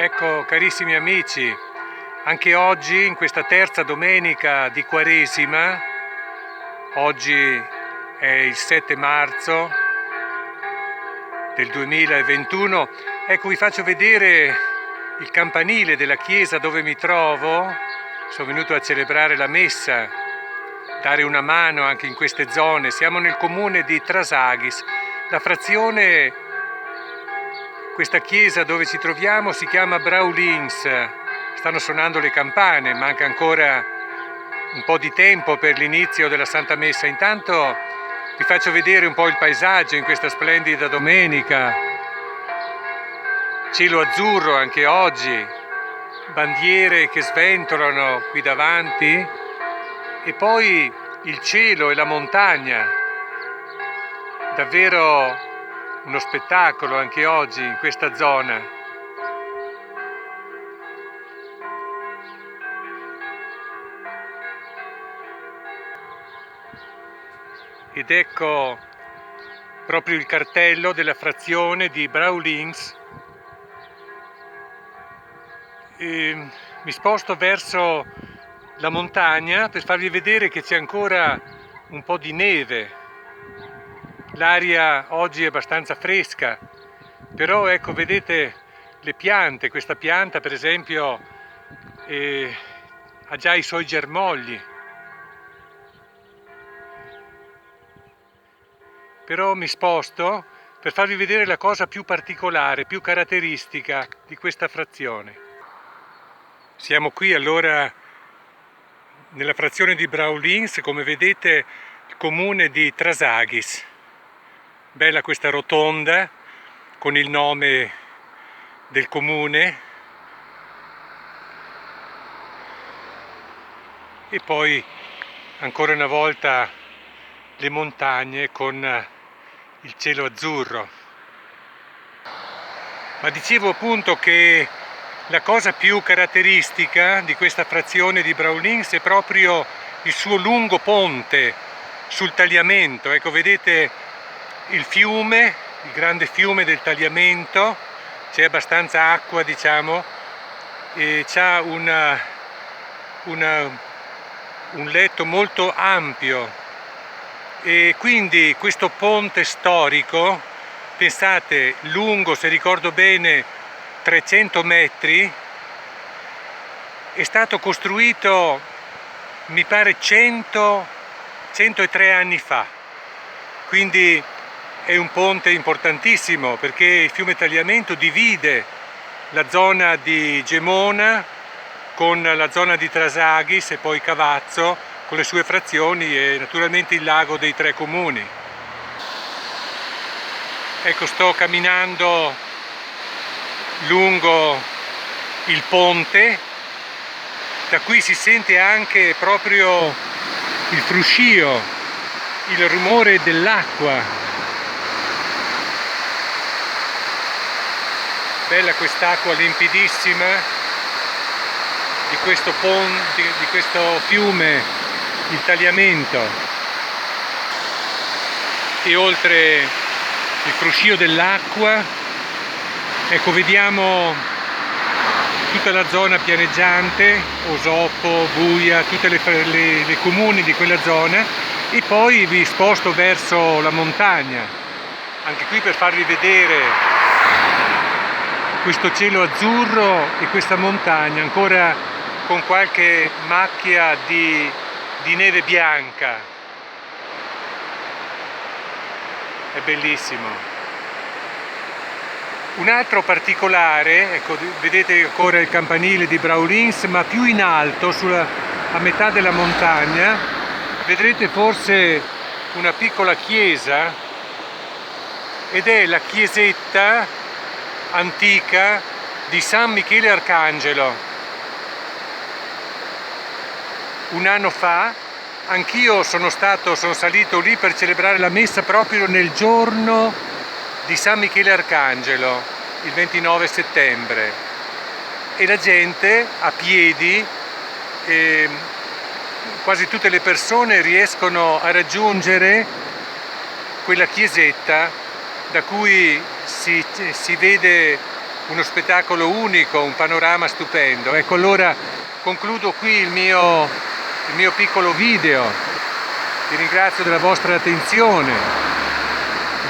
Ecco, carissimi amici, anche oggi, in questa terza domenica di Quaresima, oggi è il 7 marzo del 2021, ecco, vi faccio vedere il campanile della chiesa dove mi trovo. Sono venuto a celebrare la messa, dare una mano anche in queste zone. Siamo nel comune di Trasaghis, la frazione. Questa chiesa dove ci troviamo si chiama Braulins. Stanno suonando le campane, manca ancora un po' di tempo per l'inizio della Santa Messa. Intanto vi faccio vedere un po' il paesaggio in questa splendida domenica. Cielo azzurro anche oggi, bandiere che sventolano qui davanti e poi il cielo e la montagna. Davvero uno spettacolo anche oggi in questa zona. Ed ecco proprio il cartello della frazione di Braulins. Mi sposto verso la montagna per farvi vedere che c'è ancora un po' di neve. L'aria oggi è abbastanza fresca, però ecco, vedete le piante. Questa pianta per esempio ha già i suoi germogli. Però mi sposto per farvi vedere la cosa più particolare, più caratteristica di questa frazione. Siamo qui allora nella frazione di Braulins, come vedete il comune di Trasaghis. Bella questa rotonda con il nome del comune e poi ancora una volta le montagne con il cielo azzurro. Ma dicevo appunto che la cosa più caratteristica di questa frazione di Braulins è proprio il suo lungo ponte sul Tagliamento. Ecco, vedete il fiume, il grande fiume del Tagliamento, c'è abbastanza acqua, diciamo, e c'ha un letto molto ampio e quindi questo ponte storico, pensate, lungo, se ricordo bene, 300 metri, è stato costruito, mi pare, 103 anni fa, quindi è un ponte importantissimo perché il fiume Tagliamento divide la zona di Gemona con la zona di Trasaghis e poi Cavazzo con le sue frazioni e naturalmente il lago dei tre comuni. Ecco, sto camminando lungo il ponte, da qui si sente anche proprio il fruscio, il rumore dell'acqua. Bella quest'acqua limpidissima di questo ponte, di questo fiume, il Tagliamento. E oltre il fruscio dell'acqua, ecco, vediamo tutta la zona pianeggiante, Osopo, Buia, tutte le comuni di quella zona, e poi vi sposto verso la montagna, anche qui per farvi vedere questo cielo azzurro e questa montagna ancora con qualche macchia di neve bianca. È bellissimo. Un altro particolare, ecco, vedete ancora il campanile di Braulins, ma più in alto, a metà della montagna, vedrete forse una piccola chiesa, ed è la chiesetta antica di San Michele Arcangelo. Un anno fa anch'io sono salito lì per celebrare la messa proprio nel giorno di San Michele Arcangelo, il 29 settembre, e la gente a piedi, quasi tutte le persone riescono a raggiungere quella chiesetta da cui si vede uno spettacolo unico, un panorama stupendo. Ecco, allora concludo qui il mio piccolo video. Vi ringrazio della vostra attenzione.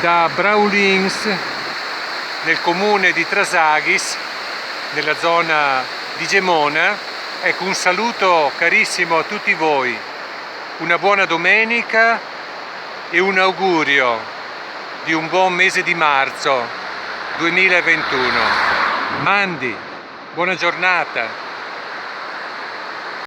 Da Braulins, nel comune di Trasaghis, nella zona di Gemona. Ecco, un saluto carissimo a tutti voi, una buona domenica e un augurio di un buon mese di marzo 2021. Mandi, buona giornata.